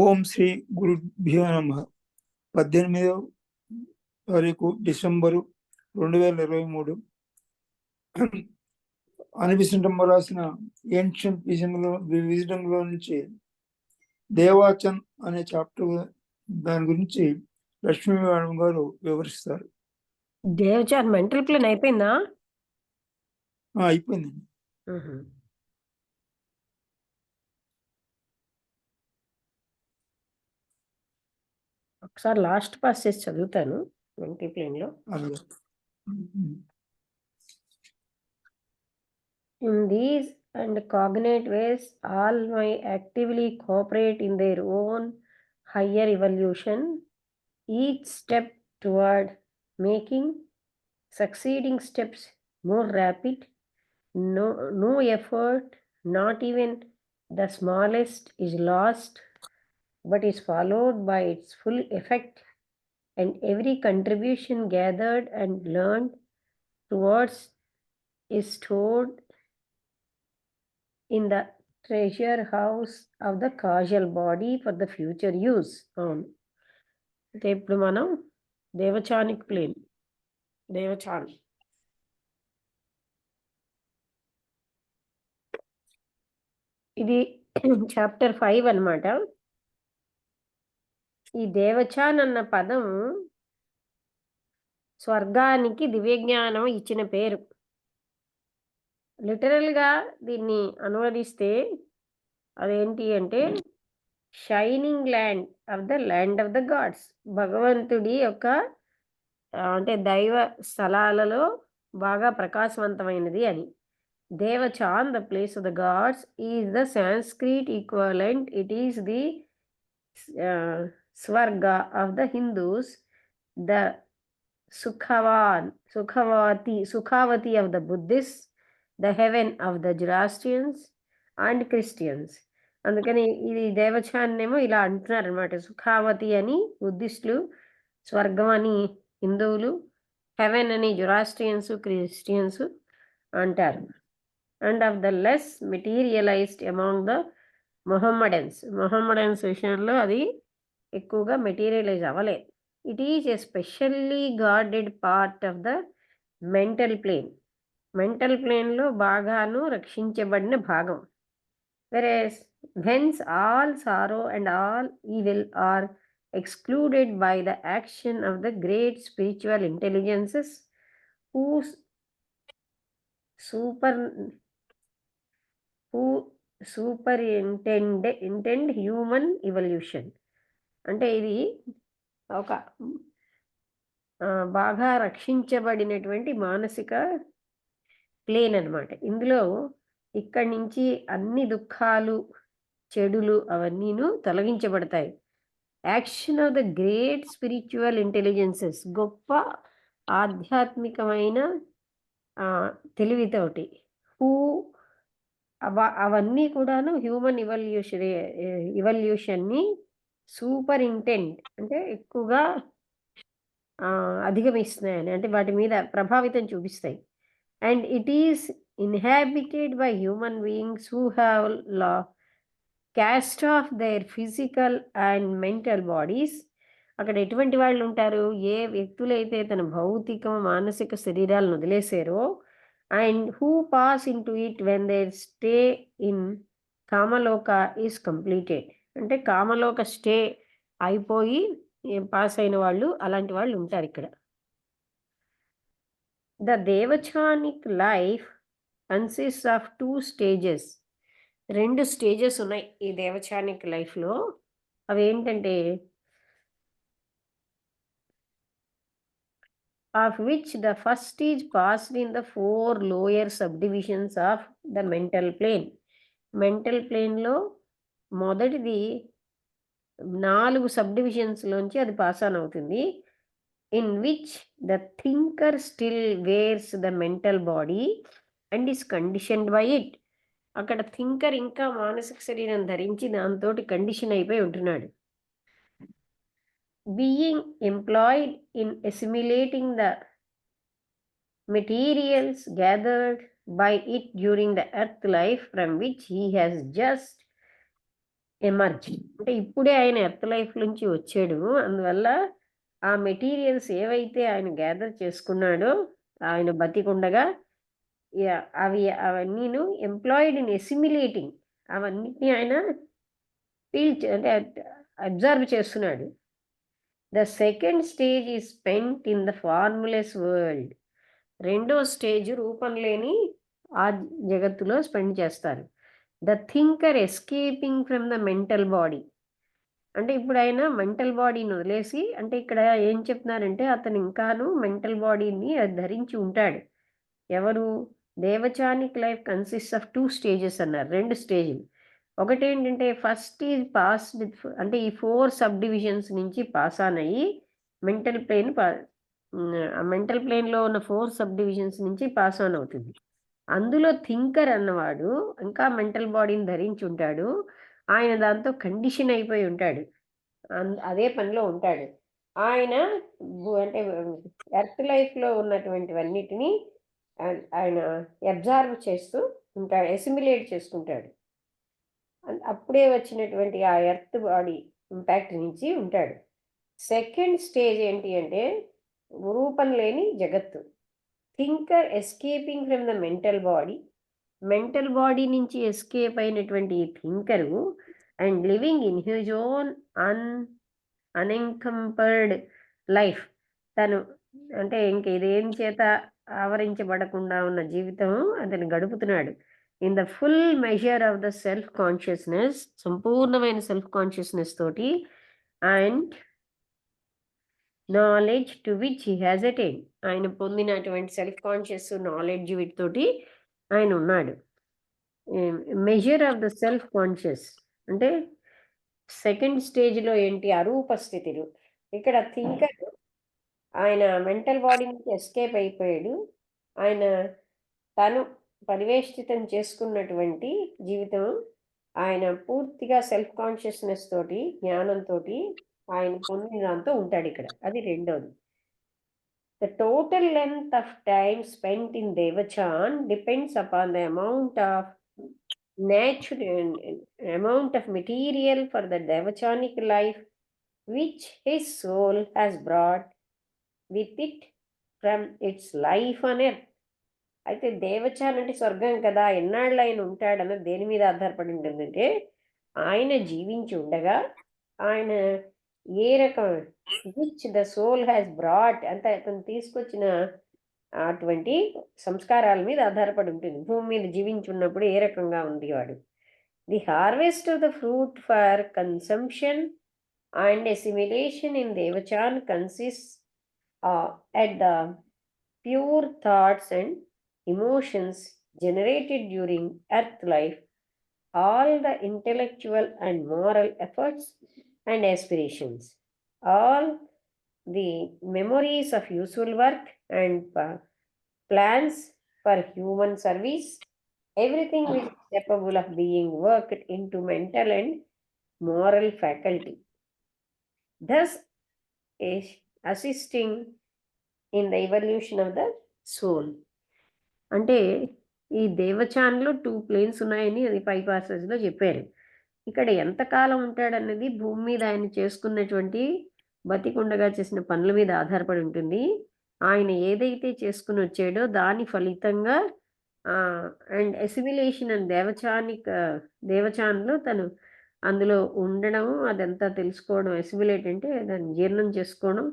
ఓం శ్రీ గురుభ్యో నమః. 18వ తారీఖు డిసెంబరు 2023 అనిపిస్తుంటమ్మ రాసిన ఏన్షియంట్ విజడంలో నుంచి దేవాచన్ అనే చాప్టర్ దాని గురించి లక్ష్మీ మేడం గారు వివరిస్తారు. దేవచాన్ మెంటల్ ప్లేన్ అయిపోయిందా? అయిపోయిందండి. ఒకసారి లాస్ట్ పాస్ చేసి చదువుతాను మెంటల్ ప్లేన్ లో. In these and cognate ways, all may actively cooperate in their own higher evolution, each step toward making succeeding steps more rapid. No effort, not even the smallest, is lost, but is followed by its full effect, and every contribution gathered and learned towards is stored in the treasure house of the causal body for the future use. అంటే ఇప్పుడు మనం దేవచానిక్ plane, దేవచాన్ ఇది chapter 5 అన్నమాట. ఈ దేవచాన్ అన్న పదం స్వర్గానికి దివ్యజ్ఞానం ఇచ్చిన పేరు. లిటరల్గా దీన్ని అనువదిస్తే అదేంటి అంటే shining land of the gods, భగవంతుడి యొక్క అంటే దైవ స్థలాలలో బాగా ప్రకాశవంతమైనది అని. Devachan, the place of the gods, is the Sanskrit equivalent. It is the Swarga of the Hindus, the Sukhavati of the Buddhist, the heaven of the Zoroastrians and Christians. అందుకని ఇది దేవచాన్ ఏమో ఇలా అంటున్నారు అనమాట. సుఖావతి అని బుద్ధిస్టులు, స్వర్గం అని హిందువులు, హెవెన్ అని జొరాస్ట్రియన్స్, క్రిస్టియన్స్ అంటారు. And of the less materialised among the Mohammedans విషయంలో అది ఎక్కువగా మెటీరియలైజ్ అవ్వలేదు. It is especially guarded part of the mental plane. Mental ప్లేన్లో బాగాను రక్షించబడిన భాగం. whereas hence all sorrow and all evil are excluded by the action of the great spiritual intelligences who superintend human evolution. అంటే ఇది ఒక బాగా రక్షించబడినటువంటి మానసిక plane అన్నమాట. ఇందులో ఇక్కడి నుంచి అన్ని దుఃఖాలు, చెడులు అవన్నీను తొలగించబడతాయి. Action of the great spiritual intelligences, గొప్ప ఆధ్యాత్మికమైన తెలివితోటి, అవన్నీ కూడాను హ్యూమన్ ఇవల్యూషన్ని సూపరింటెండ్ అంటే ఎక్కువగా అధిగమిస్తున్నాయని, అంటే వాటి మీద ప్రభావితం చూపిస్తాయి. And it is inhabited by human beings who have cast off their physical and mental bodies. అక్కడ ఎటువంటి వాళ్ళు ఉంటారు? ఏ వ్యక్తులైతే తన భౌతిక మానసిక శరీరాలను వదిలేసారో, and who pass into it when their stay in Kamaloka is completed. అంటే కామలోక స్టే అయిపోయి పాస్ అయిన వాళ్ళు, అలాంటి వాళ్ళు ఉంటారు ఇక్కడ. The devachanic life consists of 2 stages. 2 stages ఉన్నాయి ఈ దేవచానిక్ లైఫ్లో. అవి ఏంటంటే, of which the first is passed in the 4 lower subdivisions of the mental plane. Mental ప్లేన్లో మొదటిది 4 సబ్డివిజన్స్ లోంచి అది పాస్ ఆన్ అవుతుంది. in which the thinker still wears the mental body and is conditioned by it. అక్కడ thinker ఇంకా మానసిక శరీరం ధరించి దాంతో కండిషన్ అయిపోయి ఉంటున్నాడు. Being employed in assimilating the materials gathered by it during the earth life from which he has just emerged. అంటే ఇప్పుడే ఆయన ఎర్త్ లైఫ్ నుంచి వచ్చాడు. అందువల్ల ఆ మెటీరియల్స్ ఏవైతే ఆయన గ్యాదర్ చేసుకున్నాడో ఆయన బతికుండగా అవన్నీను ఎంప్లాయిడ్ ఇన్ ఎసిమిలేటింగ్, అవన్నిటిని ఆయన అంటే అబ్జర్వ్ చేస్తున్నాడు. The second stage is spent in the formless world. రెండో స్టేజ్ రూపం లేని ఆ జగత్తులో స్పెండ్ చేస్తారు. The thinker escaping from the mental body. అంటే ఇప్పుడు ఆయన మెంటల్ బాడీని వదిలేసి, అంటే ఇక్కడ ఏం చెప్తున్నారంటే అతను ఇంకాను మెంటల్ బాడీని ధరించి ఉంటాడు. ఎవరు? దేవచానిక్ లైఫ్ కన్సిస్ట్ ఆఫ్ 2 స్టేజెస్ అన్నారు. 2 స్టేజ్‌లు. ఒకటేంటంటే ఫస్ట్ ఈజ్ పాస్ విత్, అంటే ఈ 4 సబ్ డివిజన్స్ నుంచి పాస్ ఆన్ అయ్యి మెంటల్ ప్లేన్ ఆ మెంటల్ ప్లేన్‌లో ఉన్న 4 సబ్ డివిజన్స్ నుంచి పాస్ ఆన్ అవుతుంది. అందులో థింకర్ అన్నవాడు ఇంకా మెంటల్ బాడీని ధరించి ఉంటాడు. ఆయన దాంతో కండిషన్ అయిపోయి ఉంటాడు. అదే పనిలో ఉంటాడు. ఆయన అంటే ఎర్త్ లైఫ్‌లో ఉన్నటువంటివన్నిటిని ఆయన అబ్జర్వ్ చేస్తూ ఉంటాడు. అసిమిలేట్ చేసుకుంటాడు. అప్పుడే వచ్చినటువంటి ఆ ఎర్త్ బాడీ ఇంపాక్ట్ నుంచి ఉంటాడు. సెకండ్ స్టేజ్ ఏంటి అంటే రూపం లేని జగత్తు. Thinker escaping from the mental body. Mental body నుంచి ఎస్కేప్ అయినటువంటి ఈ thinker and living in his own unencumbered life. తను అంటే ఇంక ఇదేం చేత ఆవరించబడకుండా ఉన్న జీవితం అతను గడుపుతున్నాడు. In the full measure of the self consciousness, సంపూర్ణమైన సెల్ఫ్ కాన్షియస్నెస్ తోటి and knowledge to which he has attained. ఆయన పొందినటువంటి సెల్ఫ్ కాన్షియస్ నాలెడ్జ్ వీటితోటి ఆయన ఉన్నాడు. Measure of the self conscious అంటే సెకండ్ స్టేజ్‌లో ఏంటి? అరూప స్థితిలో. ఇక్కడ థింకర్ ఆయన మెంటల్ బాడీ నుంచి ఎస్కేప్ అయిపోయాడు. ఆయన తను పరివేష్టితం చేసుకున్నటువంటి జీవితం ఆయన పూర్తిగా సెల్ఫ్ కాన్షియస్‌నెస్ తోటి, జ్ఞానంతోటి ఆయన పొందిన దాంతో ఉంటాడిక్కడ. అది రెండోది. The total length of time spent in Devachan depends upon the amount of material for the devachanic life which his soul has brought with it from its life on earth. అయితే దేవచాన్ అంటే స్వర్గం కదా, ఎన్నాళ్ళు ఆయన ఉంటాడన్నది దేని మీద ఆధారపడి ఉంటుందంటే ఆయన జీవించి ఉండగా ఆయన ఏ రకం which the soul has brought అంటే అతను తీసుకొచ్చిన అటువంటి సంస్కారాల మీద ఆధారపడి ఉంటుంది. భూమి మీద జీవించి ఉన్నప్పుడు ఏ రకంగా ఉంది వాడు. The harvest of the fruit for consumption and assimilation in Devachan consists at the pure thoughts and emotions generated during earth life, all the intellectual and moral efforts and aspirations, all the memories of useful work and plans for human service, everything which is capable of being worked into mental and moral faculty, thus is assisting in the evolution of the soul. అంటే ఈ దేవచాన్లో 2 planes ఉన్నాయని అది పై పాసేజ్‌లో చెప్పారు. ఇక్కడ ఎంతకాలం ఉంటాడన్నది భూమి మీద ఆయన చేసుకున్నటువంటి బతికుండగా చేసిన పనుల మీద ఆధారపడి ఉంటుంది. ఆయన ఏదైతే చేసుకొని వచ్చాడో దాని ఫలితంగా అండ్ అసిమిలేషన్ అండ్ దేవచాన్‌లో తను అందులో ఉండడం, అదంతా తెలుసుకోవడం, అసిమిలేట్ అంటే దాన్ని జీర్ణం చేసుకోవడం,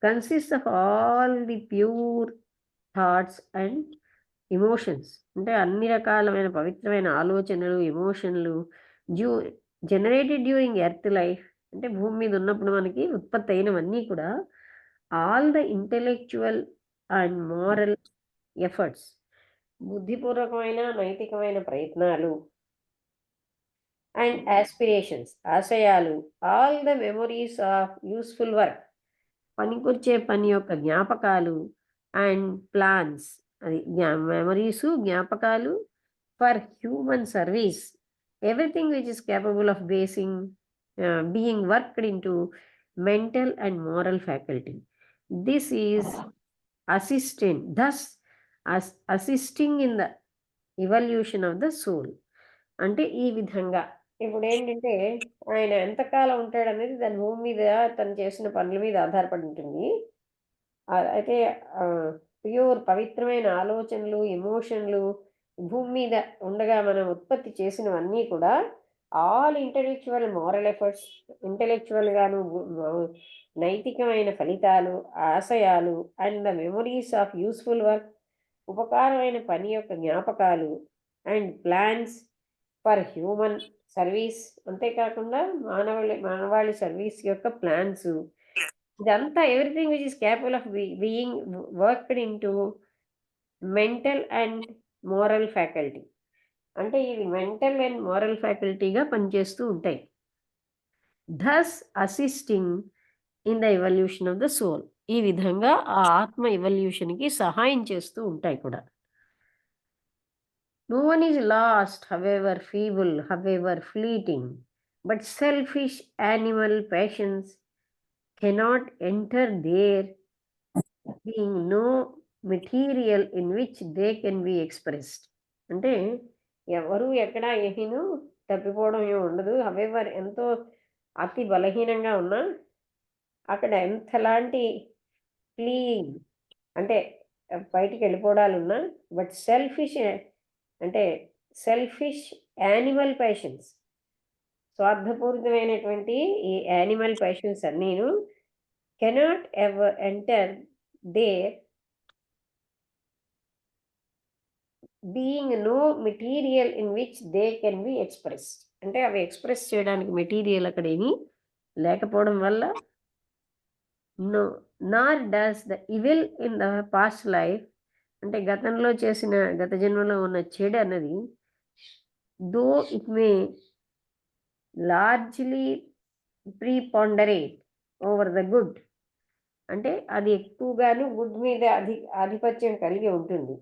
consist of all the pure thoughts and emotions. అంటే అన్ని రకాలమైన పవిత్రమైన ఆలోచనలు, ఎమోషన్లు జనరేటెడ్ డ్యూరింగ్ ఎర్త్ లైఫ్. అంటే భూమి మీద ఉన్నప్పుడు మనకి ఉత్పత్తి అయినవన్నీ కూడా all the intellectual and moral efforts, బుద్ధిపూర్వకమైన నైతికమైన ప్రయత్నాలు అండ్ యాస్పిరేషన్స్, ఆశయాలు, all the memories of useful work, పనికొచ్చే పని యొక్క జ్ఞాపకాలు అండ్ ప్లాన్స్, అది మెమరీసు, జ్ఞాపకాలు for human service, everything which is capable of being worked into mental and moral faculty. This is assisting in the evolution of the soul. అంటే ఈ విధంగా ఇప్పుడు ఏంటంటే ఆయన ఎంతకాలం ఉంటాడనేది దాని భూమి మీద తను చేసిన పనుల మీద ఆధారపడి ఉంటుంది. అయితే ప్యూర్ పవిత్రమైన ఆలోచనలు, ఎమోషన్‌లు భూమి మీద ఉండగా మనం ఉత్పత్తి చేసినవన్నీ కూడా ఆల్ ఇంటలెక్చువల్ మోరల్ ఎఫర్ట్స్ ఇంటలెక్చువల్‌గాను నైతికమైన ఫలితాలు, ఆశయాలు and the memories of useful work ఉపకారమైన పని యొక్క జ్ఞాపకాలు and plans for human service అంతేకాకుండా మానవాళి సర్వీస్ యొక్క ప్లాన్స్ ఇదంతా everything which is capable of being worked into mental and moral faculty. అంటే ఇవి మెంటల్ అండ్ మోరల్ ఫ్యాకల్టీగా పనిచేస్తూ ఉంటాయి. Thus assisting in the evolution of the soul. ఈ విధంగా ఆ ఆత్మ ఎవల్యూషన్‌కి సహాయం చేస్తూ ఉంటాయి కూడా. No one is lost, however feeble, however fleeting, but selfish animal passions cannot enter there, being no material in which they can be expressed. అంటే ఎవరు ఎక్కడ ఏమీను తప్పిపోవడం ఏమి ఉండదు. హవెవర్ ఎంతో అతి బలహీనంగా ఉన్నా అక్కడ ఎంతలాంటి ఫ్లీయింగ్ అంటే బయటికి వెళ్ళిపోవడాలున్నా బట్ సెల్ఫిష్ అంటే సెల్ఫిష్ యానిమల్ ప్యాషన్స్ స్వార్థపూరితమైనటువంటి ఈ యానిమల్ ప్యాషన్స్ అన్నీను cannot ever enter there being no material in which they can be expressed. అంటే అవి ఎక్స్‌ప్రెస్ చేయడానికి మెటీరియల్ అక్కడ ఏమీ లేకపోవడం వల్ల no nor does the evil in the past life అంటే గత జన్మలో ఉన్న చెడు అన్నది though it may largely preponderate over the good. అంటే అది ఎక్కువగాను గుడ్ మీద ఆధిపత్యం కలిగి ఉంటుంది.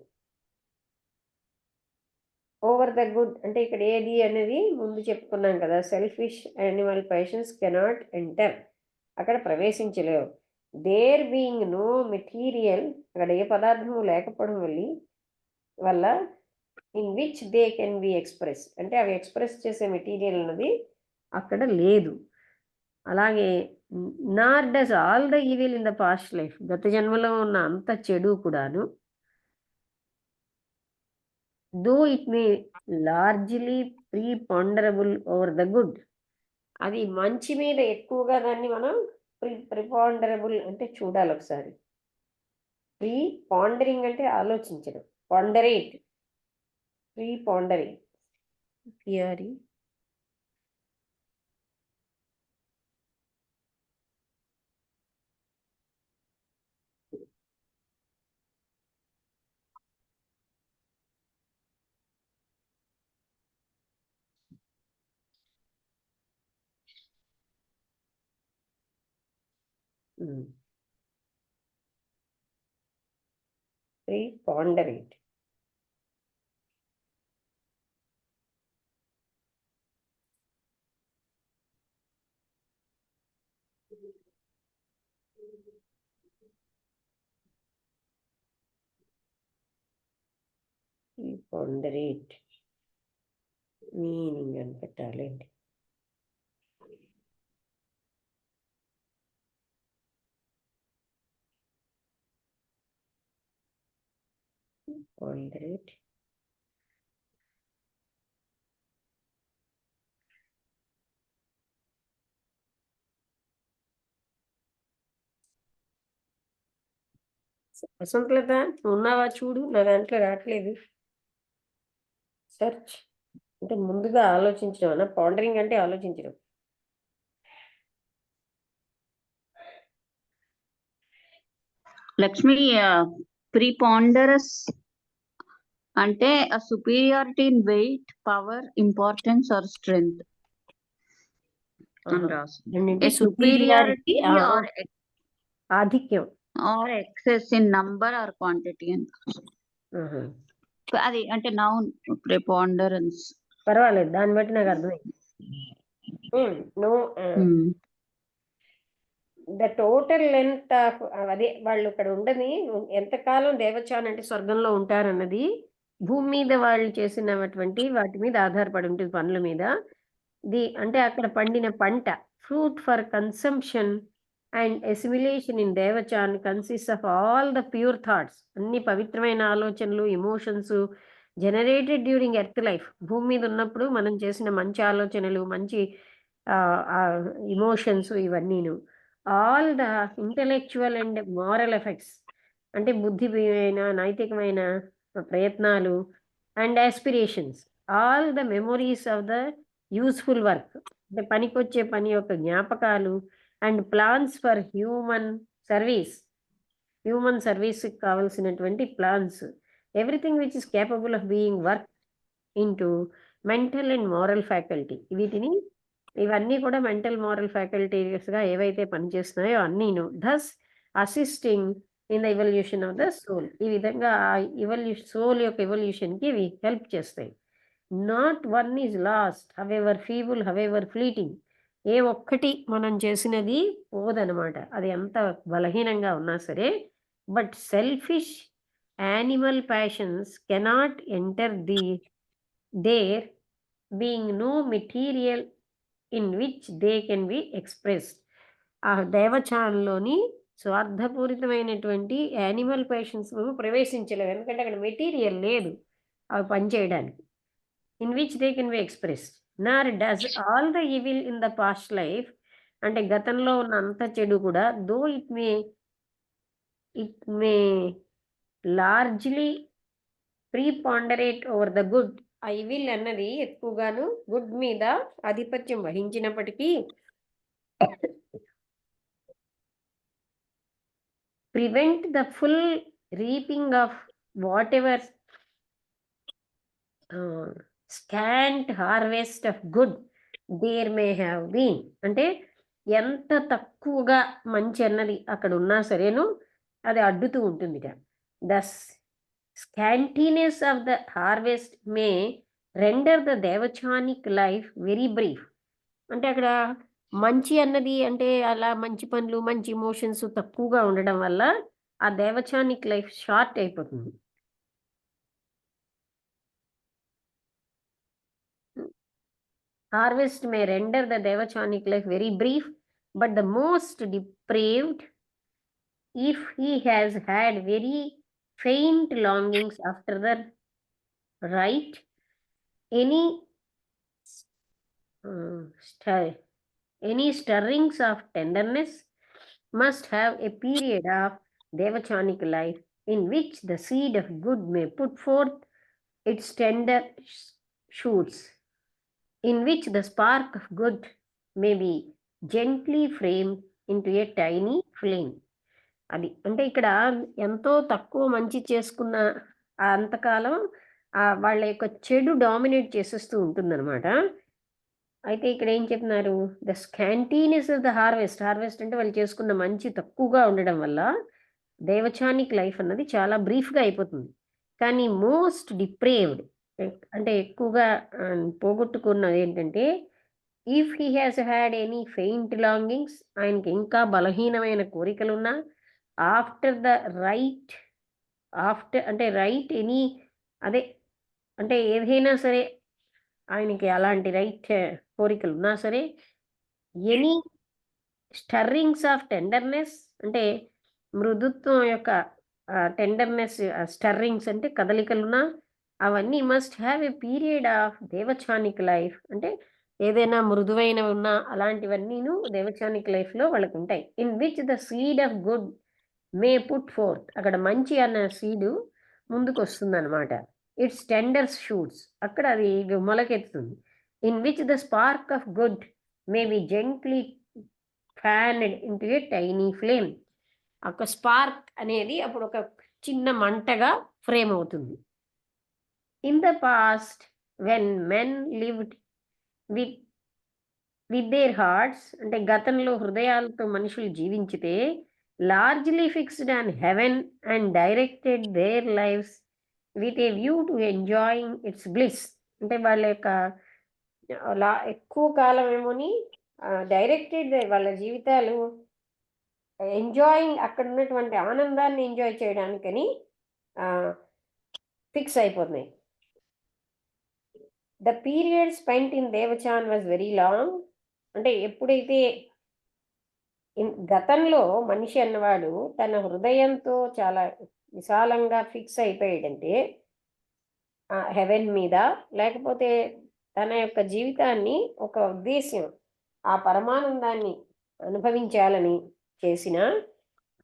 ఓవర్ ద గుడ్ అంటే ఇక్కడ ఏది అనేది ముందు చెప్పుకున్నాం కదా! Selfish animal passions cannot enter అక్కడ ప్రవేశించలేవు. దేర్ బీయింగ్ నో మెటీరియల్ అక్కడ ఏ పదార్థము లేకపోవడం వల్ల in which they can B express అంటే అవి ఎక్స్‌ప్రెస్ చేసే మెటీరియల్ అన్నది అక్కడ లేదు. అలాగే nor does all the evil in the past life గత జన్మలో ఉన్న అంత చెడు కూడాను though it may largely preponderable over the good. అది మంచి మీద ఎక్కువగా దాన్ని మనం ప్రిపాండరబుల్ అంటే చూడాలి ఒకసారి. పాండరింగ్ అంటే ఆలోచించడం. పాండరేట్ పాండరింగ్ పిఆర్‌ఈ పాండరేట్. పాండరేట్ మీనింగ్ అని పెట్టాలండి. పాండరేట్ వసంతలత ఉన్నావా చూడు నా దాంట్లో రావట్లేదు. సెర్చ్ అంటే ముందుగా ఆలోచించడం అనా పాండరింగ్ అంటే ఆలోచించడం. లక్ష్మి ప్రిపాండరస్ అంటే superiority in weight, power, importance or strength అని రాసి సుపీరియారిటీ ఆధిక్యం or excess in number or quantity అని అది అంటే నౌన్ ప్రిపాండరెన్స్. పర్వాలేదు దాన్ని బట్టి నాకు అర్థమైంది. Know the total length of అదే వాళ్ళు ఇక్కడ ఉండని ఎంతకాలం దేవచాన్ అంటే స్వర్గంలో ఉంటారన్నది భూమి మీద వాళ్ళు చేసినటువంటి వాటి మీద ఆధారపడి ఉంటుంది, పనుల మీద. అంటే అక్కడ పండిన పంట fruit for consumption and assimilation in Devachan consist of all the pure thoughts. అన్ని పవిత్రమైన ఆలోచనలు, emotions generated during earth life. భూమి మీద ఉన్నప్పుడు మనం చేసిన మంచి ఆలోచనలు, మంచి ఎమోషన్స్ ఇవన్నీను. All the intellectual and moral effects అంటే బుద్ధిమైన, నైతికమైన ప్రయత్నాలు and aspirations. All the memories of the useful work అంటే పనికొచ్చే పని యొక్క జ్ఞాపకాలు అండ్ ప్లాన్స్ ఫర్ హ్యూమన్ సర్వీస్కి కావలసినటువంటి plans. Everything which is capable of being work into mental and moral faculty. ఇవన్నీ కూడా మెంటల్ మోరల్ ఫ్యాకల్టీస్గా ఏవైతే పనిచేస్తున్నాయో అన్నీను. Thus assisting in the evolution of the soul. ఈ విధంగా సోల్ యొక్క ఎవల్యూషన్కి ఇవి హెల్ప్ చేస్తాయి. Not one is lost however feeble however fleeting. ఏ ఒక్కటి మనం చేసినది పోదనమాట, అది ఎంత బలహీనంగా ఉన్నా సరే. But selfish animal passions cannot enter there being no material in which they can be expressed. ఆ దేవచాన్లోని స్వార్థపూరితమైనటువంటి యానిమల్ ప్యాషన్స్ ప్రవేశించలేవు, ఎందుకంటే అక్కడ మెటీరియల్ లేదు అవి పనిచేయడానికి. In which they can be expressed. Nor does all the evil in the past life అంటే గతంలో ఉన్న అంత చెడు కూడా, though it may largely preponderate over the good. ఆ ఈవిల్ అన్నది ఎక్కువగాను గుడ్ మీద ఆధిపత్యం వహించినప్పటికీ prevent the full reaping of whatever scant harvest of good there may have been. అంటే ఎంత తక్కువగా మంచి అన్నది అక్కడ ఉన్నా సరేను అది అడ్డుతూ ఉంటుంది. The scantiness of the harvest may render the devachanic life very brief. అంటే అక్కడ మంచి అన్నది అంటే అలా మంచి పనులు, మంచి ఇమోషన్స్ తక్కువగా ఉండడం వల్ల ఆ దేవచానిక్ లైఫ్ షార్ట్ అయిపోతుంది. Harvest may render the devachanic life very brief, but the most depraved, if he has had very faint longings after the right, any stirrings of tenderness, must have a period of devachanic life in which the seed of good may put forth its tender shoots, in which the spark of good may be gently framed into a tiny flame. అది అంటే ఇక్కడ ఎంతో తక్కువ మంచి చేసుకున్న అంతకాలం వాళ్ళ యొక్క చెడు డామినేట్ చేసేస్తూ ఉంటుందన్నమాట. అయితే ఇక్కడ ఏం చెప్తున్నారు, the scantiness of the harvest అంటే వాళ్ళు చేసుకున్న మంచి తక్కువగా ఉండడం వల్ల దేవచానిక్ లైఫ్ అన్నది చాలా బ్రీఫ్గా అయిపోతుంది. కానీ మోస్ట్ డిప్రేవ్డ్ అంటే ఎక్కువగా పోగొట్టుకున్నది ఏంటంటే, if he has had any faint లాంగింగ్స్ ఆయనకి ఇంకా బలహీనమైన కోరికలున్నా, ఆఫ్టర్ ద రైట్ అంటే రైట్ ఎనీ అదే అంటే ఏదైనా సరే ఆయనకి అలాంటి రైట్ కోరికలు ఉన్నా సరే, ఎనీ స్టర్రింగ్స్ ఆఫ్ టెండర్నెస్ అంటే మృదుత్వం యొక్క టెండర్నెస్, స్టర్రింగ్స్ అంటే కదలికలున్నా అవన్నీ must have a period of దేవచానిక్ life అంటే ఏదైనా మృదువైనవి ఉన్నా అలాంటివన్నీను దేవచానిక్ లైఫ్లో వాళ్ళకు ఉంటాయి. In which the seed of good May put forth అక్కడ మంచి అన్న సీడు ముందుకు వస్తుంది అనమాట. ఇట్స్ టెండర్ షూట్స్ అక్కడ అది మొలకెత్తుతుంది. In which the spark of good may be gently fanned into a tiny flame. ఒక స్పార్క్ అనేది అప్పుడు ఒక చిన్న మంటగా ఫ్రేమ్ అవుతుంది. In the past when men lived with their hearts అంటే గతంలో హృదయాలతో మనుషులు జీవించితే, largely fixed on heaven and directed their lifes with a view to enjoying its bliss అంటే వాళ్ళ యొక్క ఎక్కువ కాలం ఏమోని డైరెక్టెడ్ వాళ్ళ జీవితాలు ఎంజాయింగ్ అక్కడ ఉన్నటువంటి ఆనందాన్ని ఎంజాయ్ చేయడానికని ఫిక్స్ అయిపోతున్నాయి. The period spent in దేవచాన్ was very long. అంటే ఎప్పుడైతే గతంలో మనిషి అన్నవాడు తన హృదయంతో చాలా విశాలంగా ఫిక్స్ అయిపోయాడంటే హెవెన్ మీద, లేకపోతే తన యొక్క జీవితాన్ని ఒక ఉద్దేశ్యం, ఆ పరమానందాన్ని అనుభవించాలని చేసిన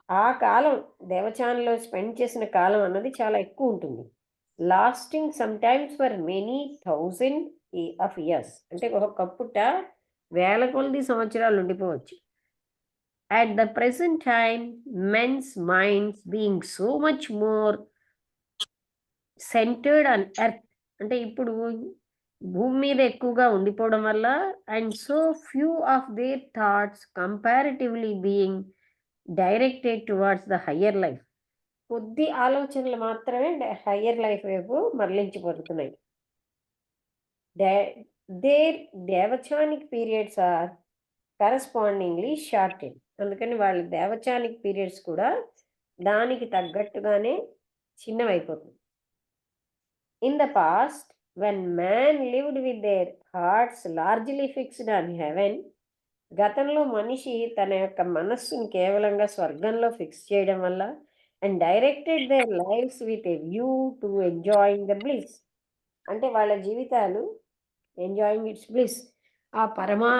ఆ కాలం దేవచాన్లో స్పెండ్ చేసిన కాలం అన్నది చాలా ఎక్కువ ఉంటుంది. Lasting some times for many thousand of years. అంటే ఒకప్పుట వేల కొలది సంవత్సరాలు ఉండిపోవచ్చు. At the present time, men's minds being so much more centered on earth. అంటే ఇప్పుడు భూమి మీద ఎక్కువగా ఉండిపోవడం వల్ల and so few of their thoughts comparatively being directed towards the higher life. కొద్ది ఆలోచనలు మాత్రమే హయ్యర్ లైఫ్ వైపు మరలించబడుతున్నాయి. Their devachanic periods are correspondingly shorted. అందుకని వాళ్ళ దేవచానిక్ పీరియడ్స్ కూడా దానికి తగ్గట్టుగానే చిన్నవైపోతుంది. In the past when man lived with their hearts largely fixed on heaven. గతంలో మనిషి తన యొక్క మనస్సును కేవలంగా స్వర్గంలో ఫిక్స్ చేయడం వల్ల and directed their lifes with a view to enjoying the bliss. అంటే వాళ్ళ జీవితాలు ఎంజాయింగ్ ఇట్స్ బ్లిస్, ఆ పరమా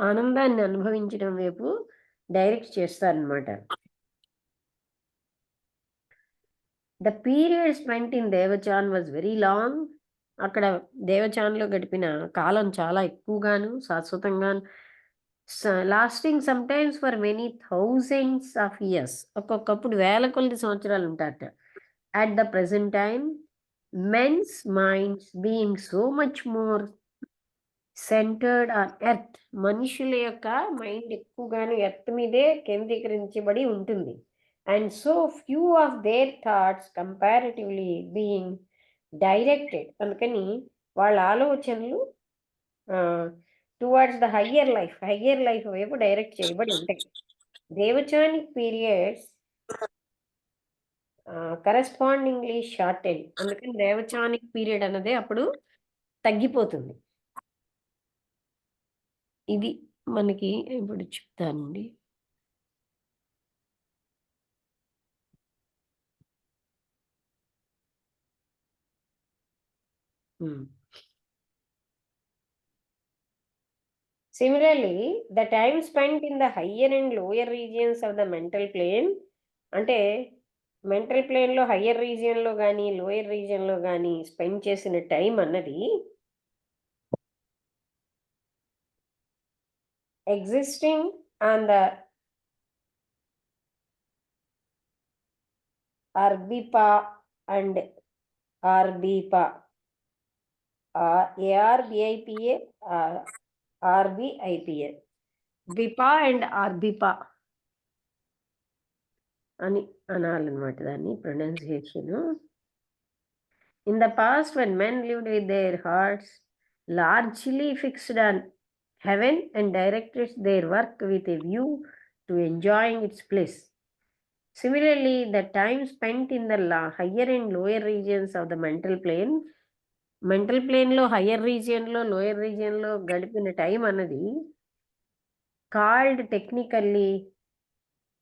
ఆనందాన్ని అనుభవించడం వైపు డైరెక్ట్ చేస్తారనమాట. The period spent in దేవచాన్ was very long. అక్కడ దేవచాన్లో గడిపిన కాలం చాలా ఎక్కువగాను శాశ్వతంగాను, lasting some times for many thousands of years. ఒక్కొక్కప్పుడు వేల కొలది సంవత్సరాలు ఉంటారట. At the present time men's minds being so much more centred on earth. మనుషుల యొక్క మైండ్ ఎక్కువగాను ఎర్త్ మీదే కేంద్రీకరించబడి ఉంటుంది. And so few of their thoughts comparatively being directed. అందుకని వాళ్ళ ఆలోచనలు టువర్డ్స్ ద హయ్యర్ లైఫ్ వైపు డైరెక్ట్ చేయబడి ఉంటాయి. Devachanic periods correspondingly shorted. అందుకని దేవచానిక్ పీరియడ్ అన్నదే అప్పుడు తగ్గిపోతుంది. ఇది మనకి ఇప్పుడు చెప్తానండి. Similarly, the time spent in the higher and lower regions of the mental plane, అంటే మెంటల్ ప్లేన్లో హయ్యర్ రీజియన్లో కానీ లోయర్ రీజియన్లో కానీ స్పెండ్ చేసిన టైం అన్నది ఎగ్జిస్టింగ్ ఆన్ ద అర్బిపా అండ్ ఆర్బిపా, ఏఆర్బిఐపిఏ ఆర్బిఐపిఏ, బిపా అండ్ ఆర్బిపా అని అనాలన్నమాట దాన్ని pronunciation. In the past when men lived with their hearts largely fixed on heaven and directed their work with a view to enjoying its bliss. Similarly, the time spent in the higher and lower regions of the mental plane లో higher రీజియన్లో lower రీజియన్లో గడిపిన time అన్నది called technically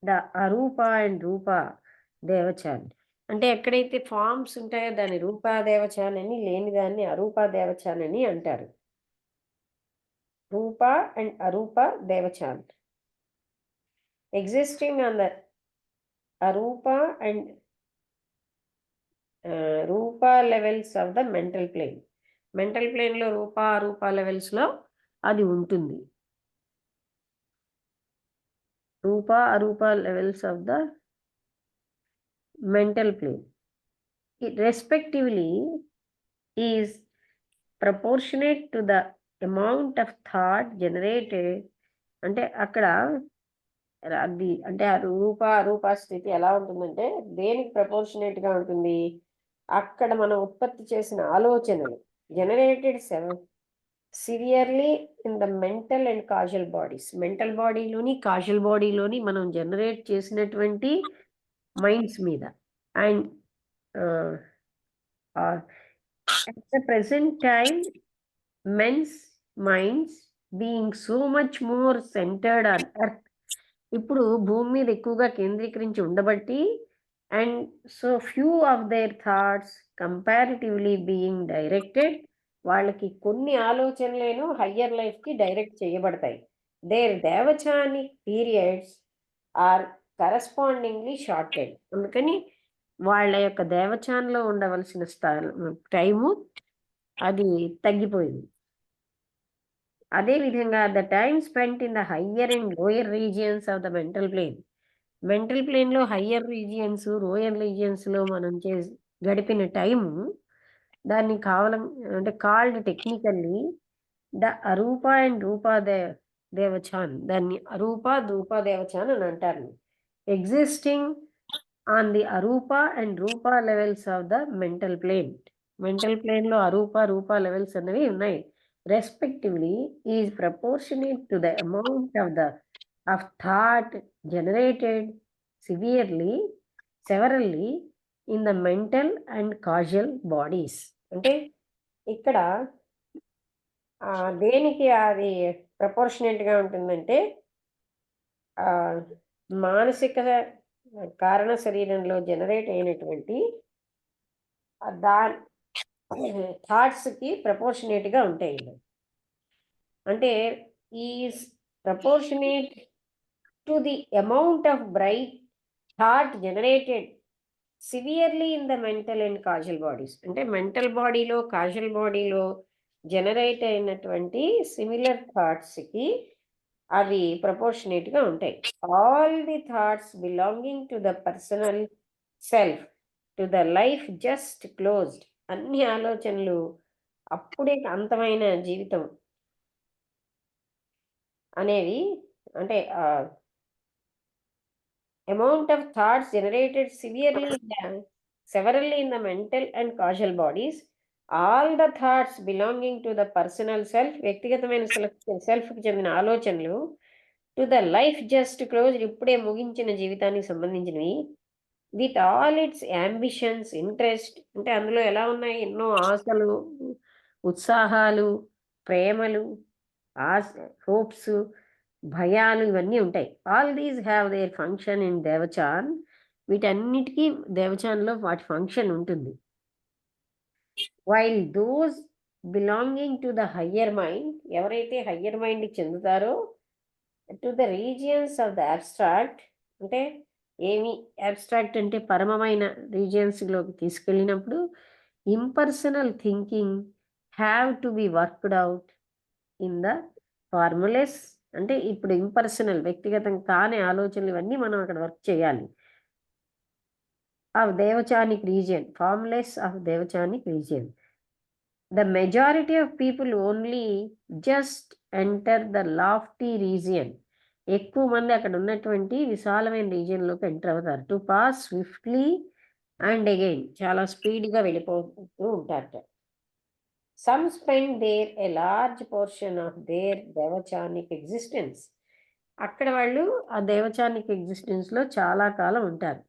the అరూప and రూప దేవచాన్. అంటే ఎక్కడైతే forms ఉంటాయో దాన్ని రూపా devachan అని, లేని దాన్ని అరూపా దేవచాన్ అని అంటారు. Rupa and Arupa Devachan. Existing on the Arupa and Rupa levels of the mental plane. Mental plane లో రూపా అరూప లెవెల్స్ లో అది ఉంటుంది. రూపా అరూప levels of the mental plane. It respectively is proportionate to the amount of thought generated. అంటే అక్కడ అది అంటే ఆ రూప స్థితి ఎలా ఉంటుందంటే దేనికి ప్రపోర్షనేట్గా ఉంటుంది? అక్కడ మనం ఉత్పత్తి చేసిన ఆలోచనలు generated severely in the mental and causal bodies. Mental బాడీలోని కాజల్ బాడీలోని మనం జనరేట్ చేసినటువంటి మైండ్స్ మీద. And at the present time men's minds being so much more centered on earth. ఇప్పుడు భూమి మీద ఎక్కువగా కేంద్రీకరించి ఉండబట్టి and so few of their thoughts comparatively being directed, వాళ్ళకి కొన్ని ఆలోచనలేను హయ్యర్ లైఫ్కి డైరెక్ట్ చేయబడతాయి. Their devachanic periods are correspondingly shorted. అందుకని వాళ్ళ యొక్క దేవచాన్లో ఉండవలసిన టైము అది తగ్గిపోయింది. అదేవిధంగా the time spent in the higher and lower regions of the mental ప్లేన్లో హయ్యర్ రీజియన్స్ లోయర్ రీజియన్స్లో మనం గడిపిన టైము దాన్ని అంటే కాల్డ్ టెక్నికల్లీ ద అరూప అండ్ రూపా దేవచాన్. దాన్ని అరూప రూపా దేవచాన్ అని అంటారు. ఎగ్జిస్టింగ్ ఆన్ ది అరూప అండ్ రూపా లెవెల్స్ ఆఫ్ ద మెంటల్ ప్లేన్లో అరూప రూపా లెవెల్స్ అనేవి ఉన్నాయి. Respectively is proportionate to the amount of thought generated severally in the mental and causal bodies. అంటే ఇక్కడ దేనికి అది ప్రపోర్షనేట్గా ఉంటుందంటే మానసిక కారణ శరీరంలో జనరేట్ అయినటువంటి థాట్స్కి ప్రపోర్షనేట్గా ఉంటాయి. అంటే is proportionate to the amount of bright thought generated severely in the mental and causal bodies. అంటే మెంటల్ బాడీలో కాజల్ బాడీలో జనరేట్ అయినటువంటి సిమిలర్ థాట్స్కి అవి ప్రపోర్షనేట్గా ఉంటాయి. All the thoughts belonging to the personal self to the life just closed. అన్ని ఆలోచనలు అప్పుడే అంతమైన జీవితం అనేవి అంటే amount of thoughts generated సెవరల్లీ in the mental and causal bodies, all the thoughts belonging to the personal self, వ్యక్తిగతమైన సెల్ఫ్కి చెందిన ఆలోచనలు, to the life just close, ఇప్పుడే ముగించిన జీవితానికి సంబంధించినవి, with all it's ambitions interest. అంటే అందులో ఎలా ఉన్నాయి, ఎన్నో ఆశలు, ఉత్సాహాలు, ప్రేమలు, హోప్స్, భయాలు, ఇవన్నీ ఉంటాయి. All these have their function in devachan. వీటన్నిటికీ దేవచాన్లో వాటి ఫంక్షన్ ఉంటుంది. While those belonging to the higher mind, ఎవరైతే హయ్యర్ మైండ్కి చెందుతారో, to the regions of the abstract, అంటే ఏమి అబ్స్ట్రాక్ట్ అంటే పరమమైన రీజియన్స్లోకి తీసుకెళ్ళినప్పుడు, impersonal thinking have to be worked out in the formless. అంటే ఇప్పుడు ఇంపర్సనల్ వ్యక్తిగతం కాని ఆలోచనలు ఇవన్నీ మనం అక్కడ వర్క్ చేయాలి. Of devachanic region, formless of devachanic region. The majority of people only just enter the lofty region. ఎక్కువ మంది అక్కడ ఉన్నటువంటి విశాలమైన రీజియన్లోకి ఎంటర్ అవుతారు. To pass swiftly and again, చాలా స్పీడ్గా వెళ్ళిపోతూ ఉంటారట. Some spend there a large portion of their devachanic existence. అక్కడ వాళ్ళు ఆ దేవచానిక్ ఎగ్జిస్టెన్స్లో చాలా కాలం ఉంటారు.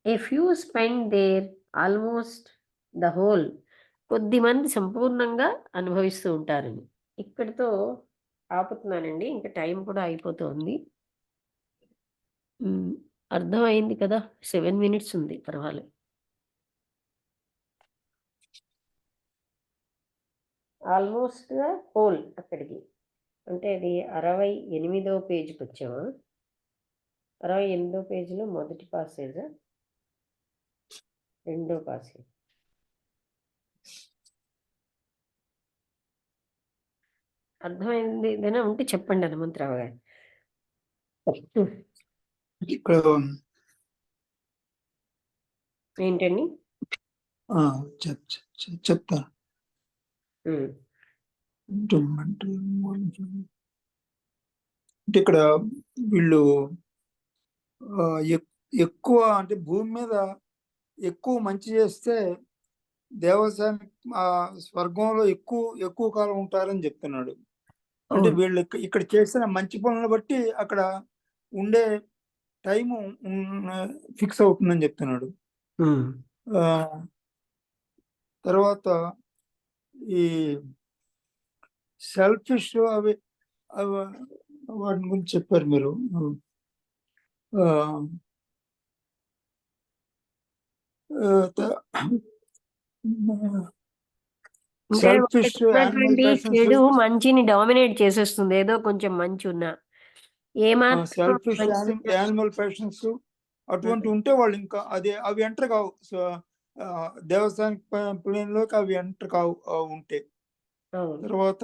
A few spend there almost the whole. కొద్దిమంది సంపూర్ణంగా అనుభవిస్తూ ఉంటారని. ఇక్కడితో ఆపుతున్నానండి, ఇంకా టైం కూడా అయిపోతుంది. అర్థమైంది కదా, 7 minutes ఉంది, పర్వాలేదు. ఆల్మోస్ట్ హోల్ అక్కడికి అంటే అది 68వ పేజీకి వచ్చామా? 68వ పేజీలో మొదటి పాసేజ్, రెండో పాసేజ్. అర్థమైంది ఏదైనా ఉంటే చెప్పండి హనుమంతరావు గారు. ఇక్కడ ఏంటండి? చెప్తా. అంటే ఇక్కడ వీళ్ళు ఎక్కువ అంటే భూమి మీద ఎక్కువ మంచి చేస్తే దేవస్థానం స్వర్గంలో ఎక్కువ కాలం ఉంటారని చెప్తున్నాడు. అంటే వీళ్ళు ఇక్కడ చేసిన మంచి పనులను బట్టి అక్కడ ఉండే టైము ఫిక్స్ అవుతుందని చెప్తున్నాడు. తర్వాత ఈ సెల్ఫిష్ అవి అవి వాటి గురించి చెప్పారు మీరు. ఆ, ఆ, త- అంటే సెల్ఫిష్ యానిమల్ ఉన్నటువంటి ప్యాషన్స్, చెడు మంచిని డామినేట్ చేసేస్తుంది. ఏదో కొంచెం మంచి ఉన్నా ఏమాత్రం సెల్ఫిష్ మంచి యానిమల్ ప్యాషన్స్ అటువంటి ఉంటే వాళ్ళు ఇంకా అవి ఎంటర్ కావు. సో దేవస్థానిక ప్లేన్ లోకి అవి ఎంటర్ కావు ఉంటే. అవును. తర్వాత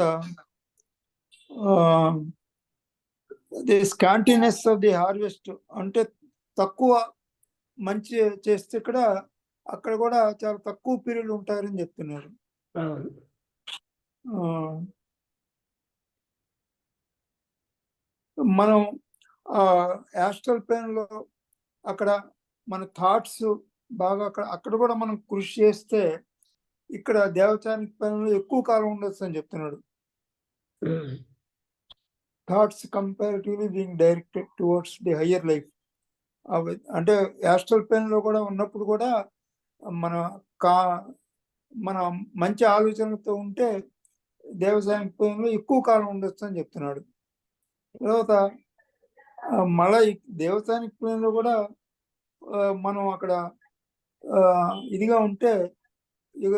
ది స్కాంటినెస్ ఆఫ్ ది హార్వెస్ట్, అంటే తక్కువ మంచి చేస్తే అక్కడ కూడా చాలా తక్కువ పీరియడ్ ఉంటారని చెప్తున్నారు. అవును. మనం యాస్ట్రల్ ప్లేన్ లో అక్కడ మన థాట్స్ బాగా అక్కడ కూడా మనం కృషి చేస్తే ఇక్కడ దేవచానిక ప్లేన్ లో ఎక్కువ కాలం ఉండొచ్చు అని చెప్తున్నాడు. Um. Thoughts comparatively being directed towards the higher life. అంటే యాస్ట్రల్ ప్లేన్ లో కూడా ఉన్నప్పుడు కూడా మన మన మంచి ఆలోచనలతో ఉంటే దేవసానిక ప్లేన్ లో ఎక్కువ కాలం ఉండొచ్చు అని చెప్తున్నాడు. తర్వాత మళ్ళా దేవసానిక ప్లేన్ లో కూడా మనం అక్కడ ఇదిగా ఉంటే ఇక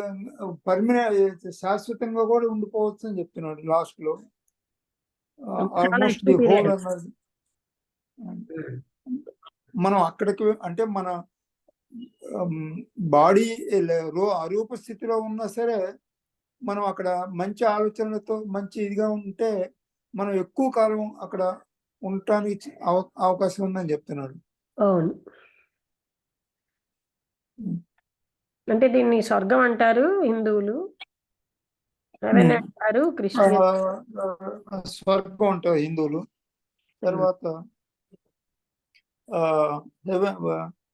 పర్మనెంట్ శాశ్వతంగా కూడా ఉండిపోవచ్చు అని చెప్తున్నాడు లాస్ట్ లో. చాలా ఆల్మోస్ట్ ఎక్కువ ది హోల్ period. అన్నది. మనం అక్కడికి అంటే మన బాడీ అరూప స్థితిలో ఉన్నా సరే మనం అక్కడ మంచి ఆలోచనలతో మంచి ఇదిగా ఉంటే మనం ఎక్కువ కాలం అక్కడ ఉండటానికి అవకాశం ఉందని చెప్తున్నాడు. అవును. అంటే దీన్ని స్వర్గం అంటారు హిందువులు, హెవెన్ అంటారు క్రిస్టియన్. స్వర్గం ఉంటుంది హిందువులు. తర్వాత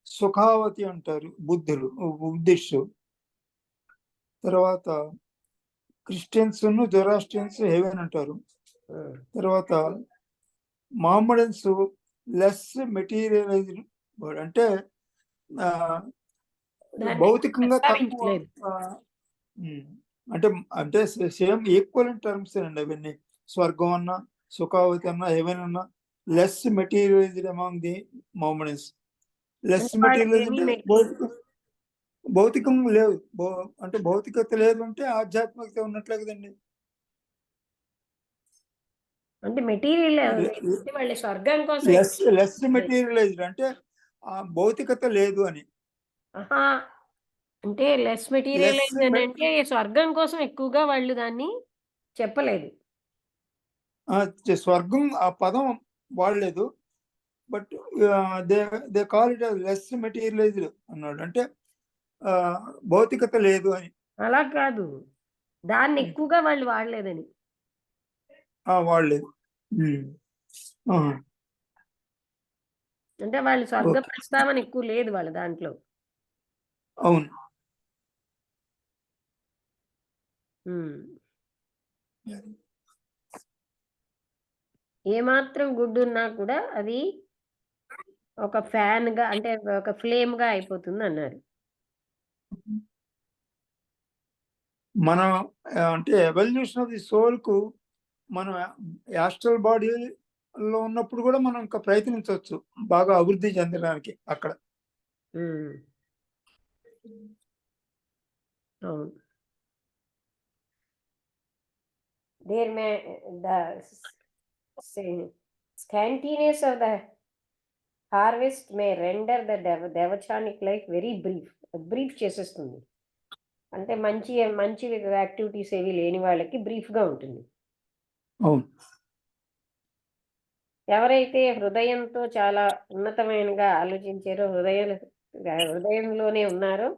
సుఖావతి అంటారు బుద్ధిస్ట్. తర్వాత క్రిస్టియన్స్ జొరాస్ట్రియన్స్ హెవెన్ అంటారు. తర్వాత మహమ్మడన్స్ లెస్ మెటీరియలైజ్డ్, అంటే భౌతికంగా తక్కువ. అంటే అంటే సేమ్ ఈక్వల్ టర్మ్స్ అండి అవన్నీ. స్వర్గం అన్నా, సుఖావతి అన్నా, హెవెన్ అన్నా less materialised among the Mohammedans. Less materialised అంటే భౌతికం లేదు. అంటే భౌతికత లేదు అంటే ఆధ్యాత్మికత ఉన్నట్లే కదండి. అంటే మెటీరియల్ వాళ్ళ స్వర్గం కోసం లెస్ మెటీరియలైజ్డ్ అంటే భౌతికత లేదు అని. అంటే లెస్ మెటీరియలైజ్ అంటే స్వర్గం కోసం ఎక్కువగా వాళ్ళు దాన్ని చెప్పలేదు. స్వర్గం ఆ పదం వాడలేదు, but they call it less materialised అన్నాడు. అంటే భౌతికత లేదు అని. అలా కాదు, దాన్ని ఎక్కువగా వాళ్ళు వాడలేదని. వాడలేదు. అంటే వాళ్ళు స్వర్గ ప్రస్తావన ఎక్కువ లేదు వాళ్ళ దాంట్లో. అవును. ఏమాత్రం గుడ్ ఉన్నా కూడా అది ఒక ఫ్యాన్ గా, అంటే ఒక ఫ్లేమ్ గా అయిపోతుంది అన్నారు. మనం అంటే ఎవల్యూషన్ ఆఫ్ ది సోల్ కు మనం యాస్ట్రల్ బాడీలో ఉన్నప్పుడు కూడా మనం ఇంకా ప్రయత్నించవచ్చు బాగా అభివృద్ధి చెందడానికి అక్కడ. అవును. There may the scantiness of the harvest may render the devachanic life very brief చేసేస్తుంది. అంటే మంచి మంచి యాక్టివిటీస్ ఏవి లేని వాళ్ళకి బ్రీఫ్ గా ఉంటుంది. అవును. ఎవరైతే హృదయంతో చాలా ఉన్నతమైనగా ఆలోచించారో, హృదయంలోనే ఉన్నారో,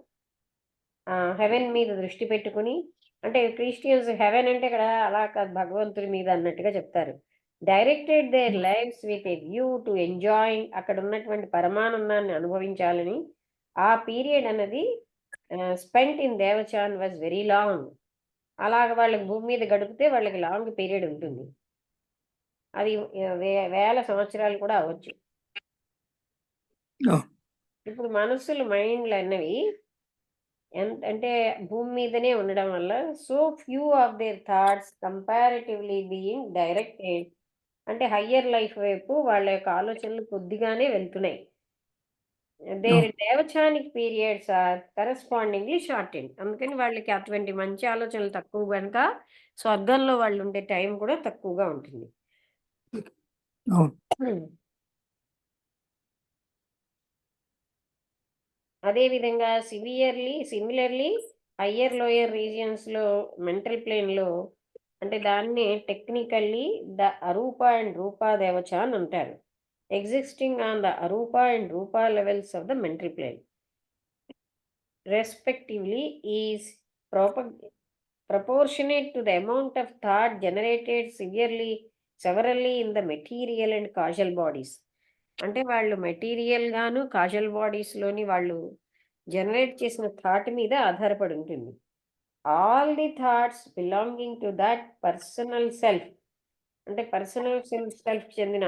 హెవెన్ మీద దృష్టి పెట్టుకుని, అంటే క్రిస్టియన్స్ హెవెన్ అంటే ఇక్కడ అలా కాదు, భగవంతుడి మీద అన్నట్టుగా చెప్తారు. Directed their lifes with a view to enjoying, అక్కడ ఉన్నటువంటి పరమానందాన్ని అనుభవించాలని. ఆ పీరియడ్ అన్నది spent in దేవచాన్ was very long. అలాగ వాళ్ళకి భూమి మీద గడిపితే వాళ్ళకి లాంగ్ పీరియడ్ ఉంటుంది. అది వేల సంవత్సరాలు కూడా అవ్వచ్చు. ఇప్పుడు మనసులు మైండ్లు అన్నవి అంటే భూమి మీదనే ఉండడం వల్ల so few of their thoughts comparatively being directed, అంటే హయ్యర్ లైఫ్ వైపు వాళ్ళ యొక్క ఆలోచనలు కొద్దిగానే వెళ్తున్నాయి. Their devachanic periods are correspondingly shortened. అందుకని వాళ్ళకి అటువంటి మంచి ఆలోచనలు తక్కువ గనుక స్వర్గంలో వాళ్ళు ఉండే టైం కూడా తక్కువగా ఉంటుంది. అవును. అదేవిధంగా సిమిలర్లీ హయ్యర్ లోయర్ రీజియన్స్లో మెంటల్ ప్లేన్లో, అంటే దాన్ని టెక్నికల్లీ ద అరూప అండ్ రూపా దేవచ అని అంటారు. ఎగ్జిస్టింగ్ ఆన్ ద అరూప అండ్ రూపా levels of the mental plane respectively is proportionate to the amount of thought generated severally in the material and causal bodies. అంటే వాళ్ళు మెటీరియల్ గాను కాజల్ బాడీస్లోని వాళ్ళు జనరేట్ చేసిన థాట్ మీద ఆధారపడి ఉంటుంది. All the thoughts belonging to that personal self, అంటే personal self చెందిన